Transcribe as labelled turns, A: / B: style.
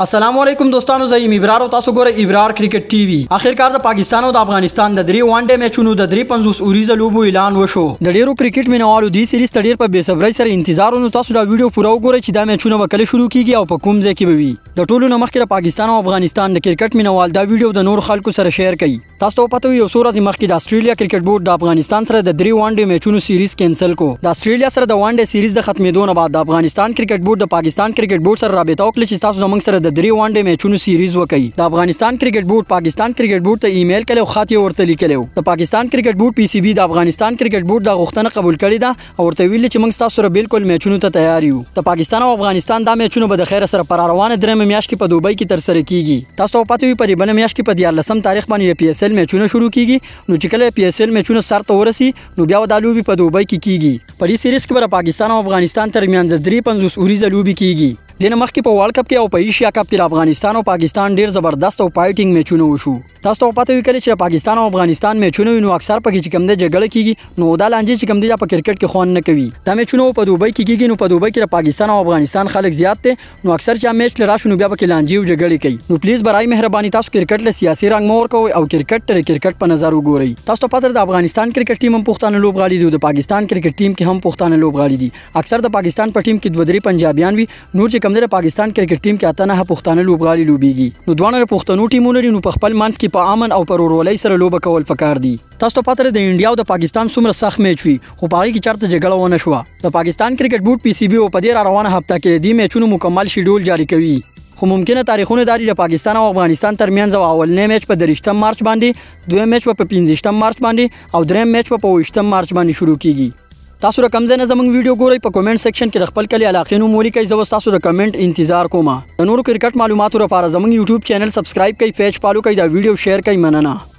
A: अस्सलामुअलैकुम दोस्तانو زه یم ابرار او تاسو ګوره ابرار کرکټ ټي وي اخرکار د پاکستان او د افغانستان د درې وان ډے میچونو د 350 اوریزه لوبو اعلان وشو د ډیرو کرکټ مینوالو د سیریز تډیر په بے صبرۍ سره انتظار ونو تاسو دا ویډیو پوره وګورئ چې دا میچونه وکړي شروع کیږي او په کوم ځای کې به وي د ټولو نمخکې د پاکستان او افغانستان د کرکټ مینوال دا ویډیو د نور خلکو سره شیر کړئ تاسو ته پته وي یو څو ورځې مخکې د استرالیا کرکټ بورډ د افغانستان سره د 3 وان ډے میچونو سیریز کینسل کو د استرالیا سره د وان ډے سیریز د ختمېدو نه بعد د افغانستان کرکټ بورډ د پاکستان کرکټ بورډ سره رابطه وکړه چې تاسو زموږ سره د 3 وان ډے میچونو سیریز وکړي د افغانستان کرکټ بورډ پاکستان کرکټ بورډ ته ایمیل کړي او خط یې ورته لیکلی و د پاکستان کرکټ بورډ پی سی بی د افغانستان کرکټ بورډ د غوښتنه قبول کړې ده او ورته ویلي چې موږ تاسو سره بالکل میچونو ته تیار یو د پاکستان او افغانستان دا میچونه به د خیر سره پر روانه درېمه میاشت کې په دوبۍ کې تر سره کیږي تاسو ته پته وي په بل میاشت کې په 14 تاریخ باندې پی ایس ایل میچونه شروع کیږي نو چې کله پی ایس ایل میچونه سر ته ورسي نو بیا د لوبي په دوبۍ کې کیږي په دې سیریز کې به پاکستان او افغانستان ترمنځ 350 اوریزه لوبي کیږي دنه مخکې په ورلد کپ کې او په ایشیا کپ کې افغانستان او پاکستان ډیر زبردست او فایټینګ میچونه وشو تاسو ته پته وي چې پاکستان او افغانستان میچونه نو اکثر پکې چې کم د جګړه کیږي نو دا لانجه چې کم دی په کرکټ کې خون نه کوي دا میچونه په دوبۍ کې کیږي نو په دوبۍ کې پاکستان او افغانستان خلک زیات دي نو اکثر چې میچ لرا شنو بیا پکې لانجه او جګړه کوي نو پلیز برای مهرباني تاسو کرکټ له سیاسي رنګ مور کوئ او کرکټ په نظر وګورئ تاسو ته پته د افغانستان کرکټ ټیم هم پښتانه لوبغاړي دي د پاکستان کرکټ ټیم کې هم پښتانه لوبغاړي دي اکثر د پاکستان په ټیم کې دوه درې پنجابیان وي نور چې کم دی پاکستان کرکټ ټیم کې اته نه پښتانه لوبغاړي لوبيږي نو دوه پښتنو ټیمونه لري نو په خپل منځ کې په امن او پر ورولۍ سره لوبه کول فکر دي تاسو ته پته د انډیا او د پاکستان څومره سخت میچ وي خو په هغه کې چرته جګړه ونه شو د پاکستان کرکټ بورډ پی سی بی او په دې روانه هفته کې د میچونو مکمل شیډول جاری کوي خو ممکنه تاریخونه داري د پاکستان او افغانستان ترمنځ اولنې میچ په 3 مارچ باندې دویم میچ په 15 مارچ باندې او دریم میچ په 20 مارچ باندې شروع کیږي تاسو رقم زنه زموږ ویډیو ګورئ په کمنټ سیکشن کې خپل کلی علاقې نو مولي کوي زو تاسو د کمنټ انتظار کوم د نورو کرکټ معلوماتو لپاره زموږ یوټیوب چینل سبسکرایب کړئ پیج فالو کړئ دا ویډیو شیر کړئ مننه